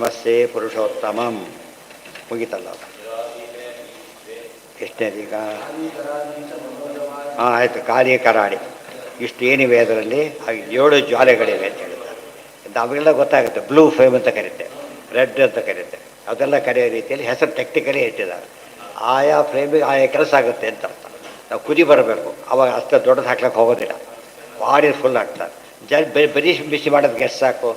ನಮಸ್ತೆ ಪುರುಷೋತ್ತಮಂ ಮುಗಿತಲ್ಲ ಎಷ್ಟನೇದೀಗ? ಹಾಂ ಆಯಿತು. ಕಾರ್ಯ ಕರಾಡಿ ಇಷ್ಟು ಏನಿವೆ ಅದರಲ್ಲಿ 7 ಜ್ವಾಲೆಗಳಿವೆ ಅಂತ ಹೇಳ್ತಾರೆ. ನಮಗೆಲ್ಲ ಗೊತ್ತಾಗುತ್ತೆ. ಬ್ಲೂ ಫ್ಲೇಮ್ ಅಂತ ಕರೀತೇವೆ, ರೆಡ್ ಅಂತ ಕರೀತೇವೆ. ಅದೆಲ್ಲ ಕರೆಯೋ ರೀತಿಯಲ್ಲಿ ಹೆಸರು ಟೆಕ್ನಿಕಲಿ ಇಟ್ಟಿದ್ದಾರೆ. ಆಯಾ ಫ್ಲೇಮಿಗೆ ಆಯಾ ಕೆಲಸ ಆಗುತ್ತೆ ಅಂತ ಅರ್ಥ. ನಾವು ಕುದಿ ಬರಬೇಕು, ಅವಾಗ ಅಷ್ಟು ದೊಡ್ಡದು ಹಾಕ್ಲಿಕ್ಕೆ ಹೋಗೋದಿಲ್ಲ, ಭಾರಿ ಫುಲ್ ಆಗ್ತಾರೆ. ಬರೀ ಬಿಸಿ ಮಾಡೋದಕ್ಕೆ ಎಷ್ಟು ಸಾಕು?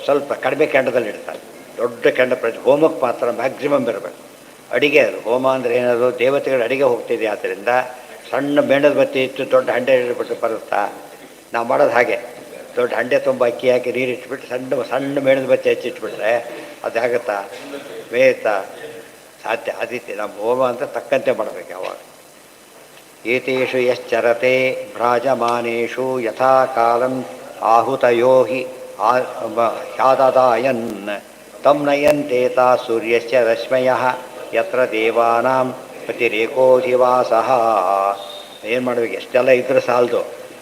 ಸ್ವಲ್ಪ ಕಡಿಮೆ ಕೆಂಡದಲ್ಲಿ ಇಡ್ತಾರೆ. ದೊಡ್ಡ ಕೆಂಡ ಹೋಮಕ್ಕೆ ಮಾತ್ರ ಮ್ಯಾಕ್ಸಿಮಮ್ ಇರಬೇಕು. ಅಡಿಗೆ ಅದು ಹೋಮ ಅಂದರೆ ಏನದು? ದೇವತೆಗಳು ಅಡಿಗೆ ಹೋಗ್ತಿದೆ. ಆದ್ದರಿಂದ ಸಣ್ಣ ಮೇಣದ ಬತ್ತಿ ಇಟ್ಟು ದೊಡ್ಡ ಹಂಡೆ ಇಟ್ಬಿಟ್ಟು ಬರುತ್ತಾ? ನಾವು ಮಾಡೋದು ಹಾಗೆ. ದೊಡ್ಡ ಹಂಡೆ ತುಂಬ ಅಕ್ಕಿ ಹಾಕಿ ನೀರು ಇಟ್ಬಿಟ್ಟು ಸಣ್ಣ ಮೇಣದ ಬತ್ತಿ ಹಚ್ಚಿಟ್ಬಿಟ್ರೆ ಅದಾಗುತ್ತಾ? ಬೇಯುತ್ತಾ? ಸಾಧ್ಯ. ಅದಕ್ಕೆ ನಮ್ಮ ಹೋಮ ಅಂತ ತಕ್ಕಂತೆ ಮಾಡಬೇಕು ಯಾವಾಗ. ಏತೇಷು ಯಶ್ಚರತೆ ಭ್ರಾಜಮಾನೇಷು ಯಥಾ ಕಾಲಂ ಆಹುತಯೋ ಹಿ ಹ್ಯಾದದಾಯನ್ ತಂ ನಯಂತೇತಾ ಸೂರ್ಯಸ್ಯ ರಶ್ಮಯಃ ಯತ್ರ ದೇವಾನಾಂ ಪ್ರತಿರೇಕೋಧಿವಾಸಃ. ಏನು ಮಾಡಬೇಕು? ಎಷ್ಟೆಲ್ಲ ಇದ್ರೆ ಸಾಲದು.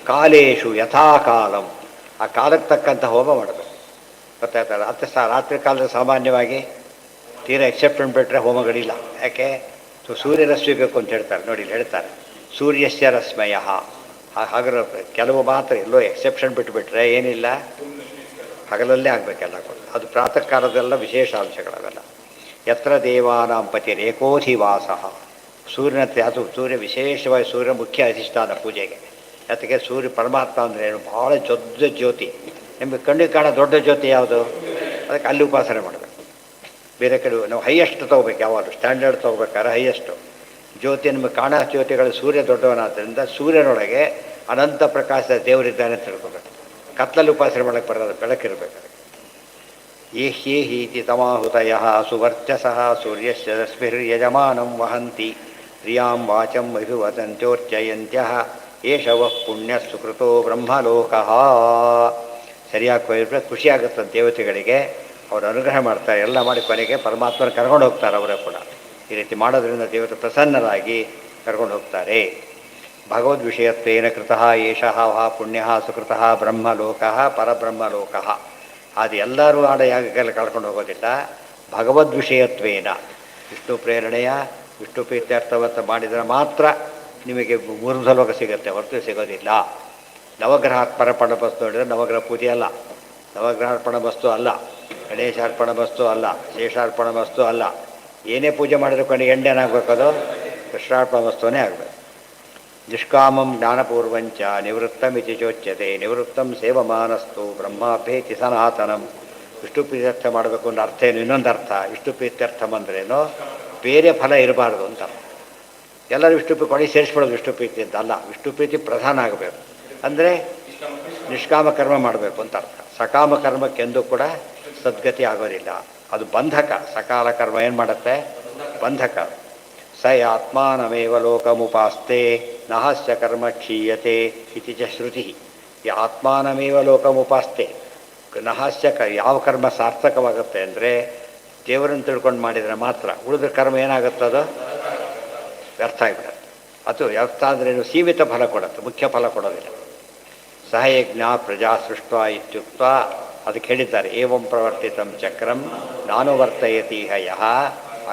ಕಾಲೇಶು ಯಥಾ ಕಾಲಂ, ಆ ಕಾಲಕ್ಕೆ ತಕ್ಕಂಥ ಹೋಮ ಮಾಡಬೇಕು. ಗೊತ್ತಾಯ್ತಲ್ಲ? ರಾತ್ರಿ ಕಾಲದಲ್ಲಿ ಸಾಮಾನ್ಯವಾಗಿ ತೀರಾ ಎಕ್ಸೆಪ್ಷನ್ ಬಿಟ್ಟರೆ ಹೋಮಗಳಿಲ್ಲ. ಯಾಕೆ? ಸೂರ್ಯ ರಶ್ಮಿ ಬೇಕು ಅಂತ ಹೇಳ್ತಾರೆ. ನೋಡಿ ಇಲ್ಲಿ ಹೇಳ್ತಾರೆ, ಸೂರ್ಯಸ್ಯ ರಶ್ಮಯ. ಹಾಗಾದ್ರೆ ಕೆಲವು ಮಾತ್ರ ಎಲ್ಲೋ ಎಕ್ಸೆಪ್ಷನ್ ಬಿಟ್ಟುಬಿಟ್ರೆ ಏನಿಲ್ಲ, ಹಗಲಲ್ಲೇ ಆಗಬೇಕೆಲ್ಲ ಕೂಡ. ಅದು ಪ್ರಾತಃ ಕಾಲದೆಲ್ಲ ವಿಶೇಷ ಅಂಶಗಳವೆಲ್ಲ. ಯತ್ರ ದೇವಾನಾಂ ಪತಿ ರೇಕೋಧಿವಾಸ. ಸೂರ್ಯನತ್ತೆ ಅದು ಸೂರ್ಯ ವಿಶೇಷವಾಗಿ ಸೂರ್ಯ ಮುಖ್ಯ ಅಧಿಷ್ಠಾನ ಪೂಜೆಗೆ. ಅದಕ್ಕೆ ಸೂರ್ಯ ಪರಮಾತ್ಮ ಅಂದರೆ ಏನು? ಭಾಳ ದೊಡ್ಡ ಜ್ಯೋತಿ. ನಿಮಗೆ ಕಣ್ಣಿಗೆ ಕಾಣೋ ದೊಡ್ಡ ಜ್ಯೋತಿ ಯಾವುದು? ಅದಕ್ಕೆ ಅಲ್ಲಿ ಉಪಾಸನೆ ಮಾಡಬೇಕು. ಬೇರೆ ಕಡೆ ನಾವು ಹೈಯೆಸ್ಟ್ ತೊಗೋಬೇಕು. ಯಾವಾಗಲೂ ಸ್ಟ್ಯಾಂಡರ್ಡ್ ತೊಗೋಬೇಕಾದ್ರೆ ಹೈಯೆಸ್ಟು ಜ್ಯೋತಿ. ನಿಮಗೆ ಕಾಣೋ ಜ್ಯೋತಿಗಳು ಸೂರ್ಯ ದೊಡ್ಡವನಾದ್ದರಿಂದ ಸೂರ್ಯನೊಳಗೆ ಅನಂತ ಪ್ರಕಾಶದ ದೇವರಿದ್ದಾನೆ ಅಂತ ತಿಳ್ಕೊಬೇಕು. ಕತ್ತಲಲ್ಲಿ ಉಪಾಸನೆ ಮಾಡೋಕ್ಕೆ ಬರೋದು, ಬೆಳಕಿರಬೇಕು. ಏಹ್ಯೇ ಹೀತಿ ತಮಾಹುತಯ ಸುವರ್ಚಸಃ ಸೂರ್ಯಸ್ಯ ರಶ್ಮಿರ್ಯಜಮಾನಂ ವಹಂತಿ ಪ್ರಿಯಾಂ ವಾಚಂ ಅಭಿವದಂತ್ಯೋರ್ಚಯಂತ್ಯಃ ಏಷವಃ ಪುಣ್ಯ ಸುಕೃತೋ ಬ್ರಹ್ಮಲೋಕಃ. ಸರಿಯಾಗಿ ಕೊಯ್ದರೆ ಖುಷಿ ಆಗುತ್ತಂತೆ ದೇವತೆಗಳಿಗೆ. ಅವರು ಅನುಗ್ರಹ ಮಾಡ್ತಾರೆ, ಎಲ್ಲ ಮಾಡಿ ಕೊನೆಗೆ ಪರಮಾತ್ಮನ ಕರ್ಕೊಂಡು ಹೋಗ್ತಾರೆ. ಅವರೇ ಕೂಡ ಈ ರೀತಿ ಮಾಡೋದ್ರಿಂದ ದೇವತೆ ಪ್ರಸನ್ನರಾಗಿ ಕರ್ಕೊಂಡು ಹೋಗ್ತಾರೆ. ಭಗವದ್ ವಿಷಯತ್ವೇನ ಕೃತಃ ಏಷಃ ವಾ ಪುಣ್ಯ ಸುಕೃತಃ ಬ್ರಹ್ಮಲೋಕಃ ಪರಬ್ರಹ್ಮಲೋಕಃ. ಅದು ಎಲ್ಲರೂ ಆಡ ಯಾಗಕ್ಕೆಲ್ಲ ಕಳ್ಕೊಂಡು ಹೋಗೋದಿಲ್ಲ. ಭಗವದ್ ವಿಷಯತ್ವೇನ ವಿಷ್ಣು ಪ್ರೇರಣೆಯ ವಿಷ್ಣು ಪ್ರೀತ್ಯರ್ಥವಂತ ಮಾಡಿದರೆ ಮಾತ್ರ ನಿಮಗೆ ಮೂರ್ಧಲೋಕ ಸಿಗುತ್ತೆ, ಹೊರತು ಸಿಗೋದಿಲ್ಲ. ನವಗ್ರಹಾರ್ಪಣ ವಸ್ತು ನೋಡಿದರೆ ನವಗ್ರಹ ಪೂಜೆ ಅಲ್ಲ, ನವಗ್ರಹಾರ್ಪಣ ವಸ್ತು ಅಲ್ಲ, ಗಣೇಶಾರ್ಪಣ ವಸ್ತು ಅಲ್ಲ, ಶೇಷಾರ್ಪಣ ವಸ್ತು ಅಲ್ಲ. ಏನೇ ಪೂಜೆ ಮಾಡಿದ್ರೆ ಕೊನೆಗೆ ಎಂಡೇನಾಗಬೇಕು? ಅದು ಕೃಷ್ಣಾರ್ಪಣ ವಸ್ತುವೇ ಆಗಬೇಕು. ನಿಷ್ಕಾಮಂ ಜ್ಞಾನಪೂರ್ವಂಚ ನಿವೃತ್ತಮಿತಿ ಚೋಚ್ಯತೆ ನಿವೃತ್ತಂ ಸೇವಮಾನಸ್ತು ಬ್ರಹ್ಮಾಭೇತಿ ಸನಾತನಂ. ವಿಷ್ಣು ಪ್ರೀತ್ಯರ್ಥ ಮಾಡಬೇಕು ಅನ್ನೋ ಅರ್ಥ ಏನು? ಇನ್ನೊಂದು ಅರ್ಥ ವಿಷ್ಣು ಪ್ರೀತ್ಯರ್ಥಂ ಅಂದ್ರೇನು? ಬೇರೆ ಫಲ ಇರಬಾರ್ದು ಅಂತ. ಎಲ್ಲರೂ ವಿಷ್ಣು ಕೊಡಿ ಸೇರಿಸ್ಬಿಡೋದು ವಿಷ್ಣು ಪ್ರೀತಿ ಅಂತ ಅಲ್ಲ. ವಿಷ್ಣು ಪ್ರೀತಿ ಪ್ರಧಾನ ಆಗಬೇಕು ಅಂದರೆ ನಿಷ್ಕಾಮ ಕರ್ಮ ಮಾಡಬೇಕು ಅಂತ ಅರ್ಥ. ಸಕಾಮ ಕರ್ಮಕ್ಕೆಂದೂ ಕೂಡ ಸದ್ಗತಿ ಆಗೋದಿಲ್ಲ, ಅದು ಬಂಧಕ. ಸಕಾಲ ಕರ್ಮ ಏನು ಮಾಡುತ್ತೆ? ಬಂಧಕ. ಸ ಆತ್ಮಾನಮೇವ ಲೋಕಮುಪಾಸ್ತೆ ನಹಸ್ಯ ಕರ್ಮ ಕ್ಷೀಯತೆ ಇತಿ ಚ ಶ್ರುತಿ. ಈ ಆತ್ಮಾನಮೇವ ಲೋಕಮುಪಾಸ್ತೆ ನಹಸ್ಯ ಯಾವ ಕರ್ಮ ಸಾರ್ಥಕವಾಗುತ್ತೆ ಅಂದರೆ ದೇವರನ್ನು ತಿಳ್ಕೊಂಡು ಮಾಡಿದರೆ ಮಾತ್ರ. ಉಳಿದ ಕರ್ಮ ಏನಾಗುತ್ತದೋ ವ್ಯರ್ಥ ಆಗಿಬಿಡುತ್ತೆ. ಅದು ವ್ಯರ್ಥ ಅಂದ್ರೇನು? ಸೀಮಿತ ಫಲ ಕೊಡುತ್ತೆ, ಮುಖ್ಯ ಫಲ ಕೊಡೋದಿಲ್ಲ. ಸಹಯಜ್ಞ ಪ್ರಜಾ ಸೃಷ್ಟ ಇತ್ಯುಕ್ತ ಅದಕ್ಕೆ ಹೇಳಿದ್ದಾರೆ. ಏವಂ ಪ್ರವರ್ತಿತಂ ಚಕ್ರಂ ನಾನು ವರ್ತಯತೀಹ ಯಃ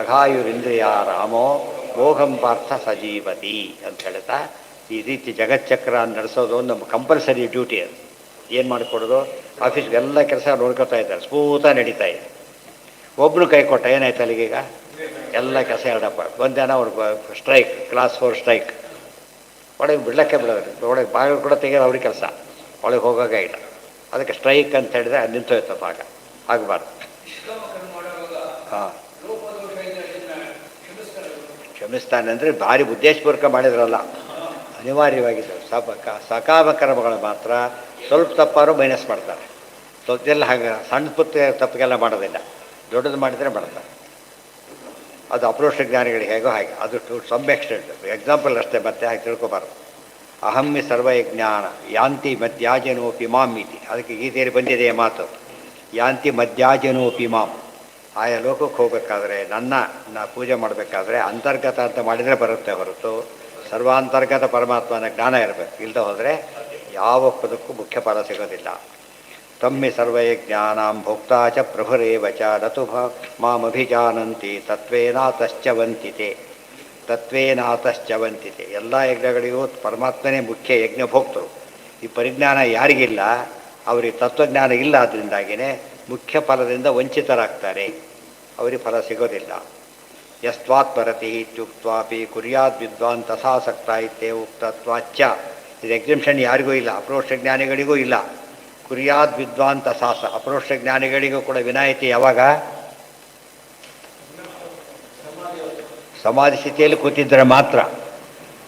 ಅಘಾಯುರಿಂದ್ರಿಯ ರಾಮೋ ಮೋಘಂ ಪಾರ್ಥ ಸಜೀವತಿ ಅಂತ ಹೇಳ್ತಾ ಈ ರೀತಿ ಜಗಚ್ಚಕ್ರ ನಡೆಸೋದು ನಮ್ಮ ಕಂಪಲ್ಸರಿ ಡ್ಯೂಟಿ. ಅದು ಏನು ಮಾಡಿಕೊಡೋದು? ಆಫೀಸ್ಗೆ ಎಲ್ಲ ಕೆಲಸ ನೋಡ್ಕೊತಾ ಇದ್ದಾರೆ, ಸ್ಮೂತಾಗಿ ನಡೀತಾ ಇದೆ. ಒಬ್ಬನು ಕೈ ಕೊಟ್ಟ, ಏನಾಯ್ತು ಅಲ್ಲಿಗೀಗ? ಎಲ್ಲ ಕೆಲಸ ಎರಡಪ್ಪ. ಒಂದೇನ ಅವ್ರಿಗೆ ಸ್ಟ್ರೈಕ್, ಕ್ಲಾಸ್ 4 ಸ್ಟ್ರೈಕ್. ಒಳಗೆ ಬಿಡ್ಲಿಕ್ಕೆ ಬಿಡೋದು, ಒಳಗೆ ಬಾಗಿಲು ಕೂಡ ತೆಗೆಯೋದು ಅವ್ರಿಗೆ ಕೆಲಸ, ಒಳಗೆ ಹೋಗೋಕೆ ಇಲ್ಲ. ಅದಕ್ಕೆ ಸ್ಟ್ರೈಕ್ ಅಂತ ಹೇಳಿದ್ರೆ ಅದು ನಿಂತೋಯ್ತಪ್ಪ. ಆಗ ಆಗಬಾರ್ದು. ಹಾಂ, ಕ್ಷಮಿಸ್ತಾನೆ ಅಂದರೆ ಭಾರಿ ಉದ್ದೇಶಪೂರ್ವಕ ಮಾಡಿದ್ರಲ್ಲ, ಅನಿವಾರ್ಯವಾಗಿದ್ದರು. ಸಕಾಮ ಕರ್ಮಗಳು ಮಾತ್ರ ಸ್ವಲ್ಪ ತಪ್ಪಾರು ಮೈನಸ್ ಮಾಡ್ತಾರೆ. ಸ್ವಲ್ಪದೆಲ್ಲ ಹಾಗೆ ಸಣ್ಣ ಪುತ್ತ ತಪ್ಪಿಗೆಲ್ಲ ಮಾಡೋದಿಲ್ಲ, ದೊಡ್ಡದು ಮಾಡಿದರೆ ಮಾಡ್ತಾರೆ. ಅದು ಅಪ್ರೋಷ್ಟ ಜ್ಞಾನಿಗಳಿಗೆ ಹೇಗೋ ಹಾಗೆ, ಅದು ಟು ಸಮ್ ಎಕ್ಸ್ಟೆಂಟ್. ಎಕ್ಸಾಂಪಲ್ ಅಷ್ಟೇ, ಮತ್ತೆ ಹಾಗೆ ತಿಳ್ಕೊಬಾರ್ದು. ಅಹಮ್ಮಿ ಸರ್ವಜ್ಞಾನ ಯಾಂತಿ ಮಧ್ಯಾಜನೋಪಿ ಮಾಂ ಇತಿ. ಅದಕ್ಕೆ ಗೀತೆಯಲ್ಲಿ ಬಂದಿದೆ ಮಾತು, ಯಾಂತಿ ಮಧ್ಯಾಜನೋಪಿ ಮಾಂ. ಆಯಾ ಲೋಕಕ್ಕೆ ಹೋಗಬೇಕಾದ್ರೆ ನಾ ಪೂಜೆ ಮಾಡಬೇಕಾದ್ರೆ ಅಂತರ್ಗತ ಅಂತ ಮಾಡಿದರೆ ಬರುತ್ತೆ ಹೊರತು ಸರ್ವಾಂತರ್ಗತ ಪರಮಾತ್ಮನ ಜ್ಞಾನ ಇರಬೇಕು. ಇಲ್ಲದೆ ಹೋದರೆ ಯಾವ ಪದಕ್ಕೂ ಮುಖ್ಯ ಫಲ ಸಿಗೋದಿಲ್ಲ. ತಮ್ಮಿ ಸರ್ವಯಜ್ಞಾನಾಂ ಭೋಕ್ತಾ ಚ ಪ್ರಭುರೇವ ಚ ನತು ಮಾಮಭಿಜಾನಂತಿ ತತ್ವೇನಾತಶ್ಚವಂತಿತೆ ತತ್ವೇನಾತಶ್ಚವಂತಿತೆ. ಎಲ್ಲ ಯಜ್ಞಗಳಿಗೂ ಪರಮಾತ್ಮನೇ ಮುಖ್ಯ ಯಜ್ಞಭೋಕ್ತರು. ಈ ಪರಿಜ್ಞಾನ ಯಾರಿಗಿಲ್ಲ ಅವರಿಗೆ ತತ್ವಜ್ಞಾನ ಇಲ್ಲ, ಅದರಿಂದಾಗಿಯೇ ಮುಖ್ಯ ಫಲದಿಂದ ವಂಚಿತರಾಗ್ತಾರೆ, ಅವರಿಗೆ ಫಲ ಸಿಗೋದಿಲ್ಲ. ಯಸ್ತ್ವಾತ್ಪರತಿ ಇತ್ಯುಕ್ತ್ವಾಪಿ ಕುರ್ಯಾದ್ ವಿದ್ವಾನ್ ತಥಾಸಕ್ತ ಇತ್ಯೇ ಉಕ್ತತ್ವಾಚ್ಚ. ಇದು ಎಕ್ಸಿಬಿಷನ್ ಯಾರಿಗೂ ಇಲ್ಲ, ಅಪ್ರೋಕ್ಷ ಜ್ಞಾನಿಗಳಿಗೂ ಇಲ್ಲ. ಕುರ್ಯಾದ್ ವಿದ್ವಾನ್ ತಥಾಸ, ಅಪ್ರೋಕ್ಷ ಜ್ಞಾನಿಗಳಿಗೂ ಕೂಡ ವಿನಾಯಿತಿ ಯಾವಾಗ? ಸಮಾಧಿ ಸ್ಥಿತಿಯಲ್ಲಿ ಕೂತಿದ್ದರೆ ಮಾತ್ರ,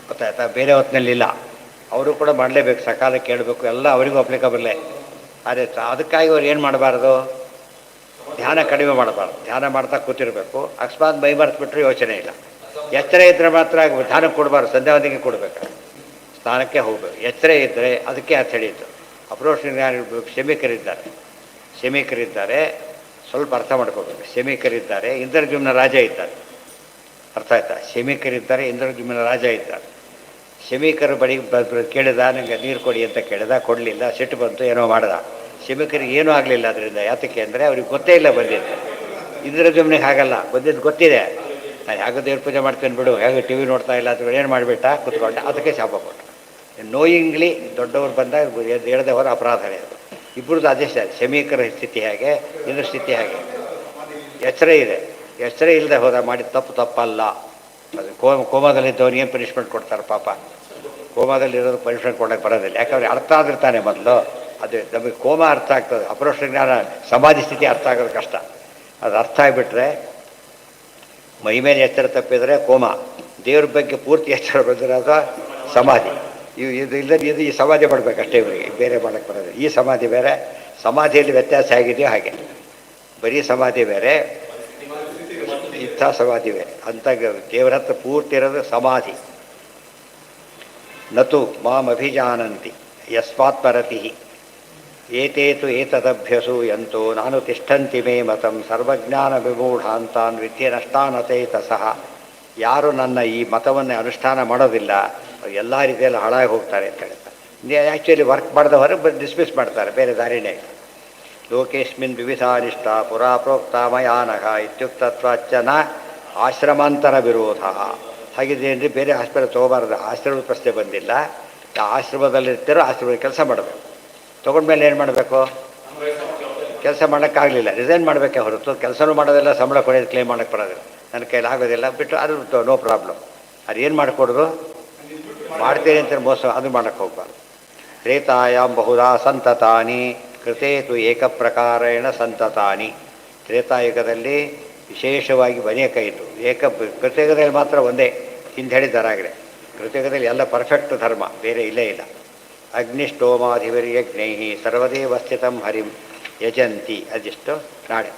ಗೊತ್ತಾಯ್ತಾ? ಬೇರೆ ಹೊತ್ತಿನಲ್ಲಿಲ್ಲ. ಅವರು ಕೂಡ ಮಾಡಲೇಬೇಕು, ಸಕಾಲ ಕೇಳಬೇಕು, ಎಲ್ಲ ಅವರಿಗೂ ಅಪ್ಲಿಕಬಲ್ಲೇ. ಆದರೆ ಅದಕ್ಕಾಗಿ ಅವ್ರು ಏನು ಮಾಡಬಾರ್ದು? ಧ್ಯಾನ ಕಡಿಮೆ ಮಾಡಬಾರ್ದು. ಧ್ಯಾನ ಮಾಡ್ತಾ ಕೂತಿರಬೇಕು. ಅಕಸ್ಮಾತ್ ಮೈ ಮರೆತುಬಿಟ್ರೆ ಯೋಚನೆ ಇಲ್ಲ. ಎಚ್ಚರ ಇದ್ದರೆ ಮಾತ್ರ ಧ್ಯಾನಕ್ಕೆ ಕೊಡಬಾರ್ದು, ಸಂಧ್ಯಾವಂತಿಗೆ ಕೊಡಬೇಕು, ಸ್ನಾನಕ್ಕೆ ಹೋಗಬೇಕು. ಎಚ್ಚರ ಇದ್ದರೆ ಅದಕ್ಕೆ ಅರ್ಥ ಹೇಳಿದ್ದು. ಅಪ್ರೋಕ್ಷ ಶಮೀಕರಿದ್ದಾರೆ, ಸ್ವಲ್ಪ ಅರ್ಥ ಮಾಡ್ಕೋಬೇಕು. ಶಮೀಕರಿದ್ದಾರೆ, ಇಂದ್ರದ್ಯುಮ್ನ ರಾಜ ಇದ್ದಾರೆ, ಅರ್ಥ ಆಯ್ತಾ? ಶಮೀಕರಿದ್ದಾರೆ, ಇಂದ್ರದ್ಯುಮ್ನ ರಾಜ ಇದ್ದಾರೆ. ಶಮೀಕರು ಬಳಿ ಕೇಳಿದ, ನನಗೆ ನೀರು ಕೊಡಿ ಅಂತ ಕೇಳಿದ, ಕೊಡಲಿಲ್ಲ, ಸಿಟ್ಟು ಬಂತು, ಏನೋ ಮಾಡ್ದ. ಶಮೀಕರಿಗೆ ಏನೂ ಆಗಲಿಲ್ಲ ಅದರಿಂದ. ಯಾತಕ್ಕೆ ಅಂದರೆ ಅವ್ರಿಗೆ ಗೊತ್ತೇ ಇಲ್ಲ ಬಂದಿದ್ದು. ಇಂದ್ರದ್ಯುಮ್ನಿಗೆ ಹಾಗಲ್ಲ, ಬಂದಿದ್ದು ಗೊತ್ತಿದೆ. ನಾನು ಹೇಗೆ ದೇವ್ರ ಪೂಜೆ ಮಾಡ್ತೇನೆ ಬಿಡು, ಹೇಗೆ ಟಿ ವಿ ನೋಡ್ತಾ ಇಲ್ಲ ಅಥವಾ ಏನು ಮಾಡಿಬಿಟ್ಟ ಕೂತ್ಕೊಂಡ, ಅದಕ್ಕೆ ಶಾಪ ಕೊಟ್ಟು. ನೋಯಿಂಗ್ಲಿ ದೊಡ್ಡವ್ರು ಬಂದಾಗ ಹೇಳದೆ ಹೋದ ಅಪರಾಧನೇ ಅದು. ಇಬ್ಬರದ್ದು ಅದೇ ಶಮೀಕರ ಸ್ಥಿತಿ ಹೇಗೆ, ಇಂದ್ರ ಸ್ಥಿತಿ ಹೇಗೆ. ಎಚ್ಚರ ಇದೆ, ಎಚ್ಚರ ಇಲ್ಲದೆ ಹೋದ ಮಾಡಿದ ತಪ್ಪಲ್ಲ. ಅದು ಕೋಮಾದಲ್ಲಿದ್ದವ್ರಿಗೆ ಏನು ಪನಿಷ್ಮೆಂಟ್ ಕೊಡ್ತಾರೆ ಪಾಪ? ಕೋಮಾದಲ್ಲಿರೋದು ಪನಿಷ್ಮೆಂಟ್ ಕೊಡೋಕ್ಕೆ ಬರೋದಿಲ್ಲ, ಯಾಕಂದರೆ ಅರ್ಥ ಆಗಿರ್ತಾನೆ ಮೊದಲು. ಅದು ನಮಗೆ ಕೋಮ ಅರ್ಥ ಆಗ್ತದೆ, ಅಪರೋಕ್ಷ ಜ್ಞಾನ ಸಮಾಧಿ ಸ್ಥಿತಿ ಅರ್ಥ ಆಗೋದು ಕಷ್ಟ. ಅದು ಅರ್ಥ ಆಗಿಬಿಟ್ರೆ, ಮೈ ಮೇಲೆ ಎಚ್ಚರ ತಪ್ಪಿದರೆ ಕೋಮ, ದೇವ್ರ ಬಗ್ಗೆ ಪೂರ್ತಿ ಎಚ್ಚರ ಬಂದಿರೋದು ಸಮಾಧಿ. ಇದು ಇಲ್ಲದೆ ಇದು ಈ ಸಮಾಧಿ ಮಾಡಬೇಕಷ್ಟೇ ಇವರಿಗೆ, ಬೇರೆ ಮಾಡೋಕ್ಕೆ ಬರೋದು. ಈ ಸಮಾಧಿ ಬೇರೆ, ಸಮಾಧಿಯಲ್ಲಿ ವ್ಯತ್ಯಾಸ ಆಗಿದೆಯೋ ಹಾಗೆ. ಬರೀ ಸಮಾಧಿ ಬೇರೆ, ಇಂಥ ಸಮಾಧಿ ಬೇರೆ. ಅಂಥ ದೇವರ ಹತ್ರ ಪೂರ್ತಿ ಇರೋದು ಸಮಾಧಿ. ನತು ಮಾಮಭಿಜಾನಂತಿ ಯಸ್ವಾತ್ಪರತಿ ಏತೇತು ಏತದಭ್ಯಸು ಎಂತೋ ನಾನು ತಿಷ್ಠಂತಿ ಮೇ ಮತಂ ಸರ್ವಜ್ಞಾನ ವಿಮೂಢಾಂತಾನ್ ವಿದ್ಯೆ ನಷ್ಟಾನತೇತಸಃ. ಯಾರು ನನ್ನ ಈ ಮತವನ್ನು ಅನುಷ್ಠಾನ ಮಾಡೋದಿಲ್ಲ ಎಲ್ಲ ರೀತಿಯಲ್ಲಿ ಹಾಳಾಗಿ ಹೋಗ್ತಾರೆ ಅಂತ ಹೇಳ್ತಾರೆ. ಆ್ಯಕ್ಚುಲಿ ವರ್ಕ್ ಮಾಡಿದ ಹೊರಗೆ ಡಿಸ್ಮಿಸ್ ಮಾಡ್ತಾರೆ, ಬೇರೆ ದಾರಿನೇ ಇಲ್ಲ. ಲೋಕೇಶ್ಮಿನ್ ವಿವಿಧಾನಿಷ್ಠ ಪುರಾ ಪ್ರೋಕ್ತ ಮಯಾನಘ ಇತ್ಯುಕ್ತತ್ವಾಚ್ಚನ ಆಶ್ರಮಾಂತರ ವಿರೋಧ. ಹಾಗಿದ್ದೇನ್ರಿ, ಬೇರೆ ಆಶ್ರಮ ತೊಗೋಬಾರ್ದು, ಆಶ್ರಮದ ಪ್ರಶ್ನೆ ಬಂದಿಲ್ಲ. ಆಶ್ರಮದಲ್ಲಿರ್ತಾರೋ ಆಶ್ರಮದ ಕೆಲಸ ಮಾಡಬೇಕು. ತೊಗೊಂಡ್ಮೇಲೆ ಏನು ಮಾಡಬೇಕು? ಕೆಲಸ ಮಾಡೋಕ್ಕಾಗಲಿಲ್ಲ ರಿಸೈನ್ ಮಾಡಬೇಕೆ ಹೊರತು ಕೆಲಸನೂ ಮಾಡೋದಿಲ್ಲ, ಸಂಬಳ ಕೊಡೋದು ಕ್ಲೇಮ್ ಮಾಡೋಕ್ಕೆ ಬರೋದಿಲ್ಲ. ನನ್ನ ಕೈಲಿ ಆಗೋದಿಲ್ಲ ಬಿಟ್ಟು ಅದು ನೋ ಪ್ರಾಬ್ಲಮ್. ಅದು ಏನು ಮಾಡಿಕೊಡೋದು? ಮಾಡ್ತೀನಿ ಅಂತ ಮೋಸ, ಅದು ಮಾಡೋಕ್ಕೆ ಹೋಗ್ಬಾರ್ದು. ತ್ರೇತಾಯಾಮ್ ಬಹುಧಾ ಸಂತತಾನಿ ಕೃತೇತು ಏಕಪ್ರಕಾರೇಣ ಸಂತತಾನಿ. ತ್ರೇತಾಯುಗದಲ್ಲಿ ವಿಶೇಷವಾಗಿ ಅನೇಕ ಇತ್ತು. ಕೃತಯುಗದಲ್ಲಿ ಮಾತ್ರ ಒಂದೇ, ಹಿಂದೆ ಹೇಳಿದ್ದಾರಾಗಲೇ. ಕೃತಯುಗದಲ್ಲಿ ಎಲ್ಲ ಪರ್ಫೆಕ್ಟ್ ಧರ್ಮ, ಬೇರೆ ಇಲ್ಲೇ ಇಲ್ಲ. ಅಗ್ನಿಷ್ಟೋಮಾಧಿವಿರ್ಯಜ್ಞೈ ಸರ್ವದೇವ ಸ್ಥಿತಂ ಹರಿಂ ಯಜಂತಿ. ಅದಿಷ್ಟು ನಾಳೆ.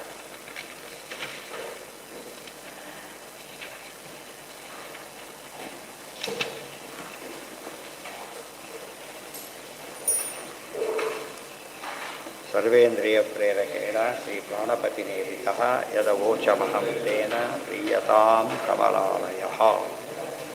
ಸರ್ವೇಂದ್ರಿಯ ಪ್ರೇರಕೇಣ ಶ್ರೀ ಪ್ರಾಣಪತಿನೇರಿತಃ ಯದವೋಚಮಹಂ ತೇನ ಪ್ರೀಯತಾಂ ಕಮಲಾಲಯಃ.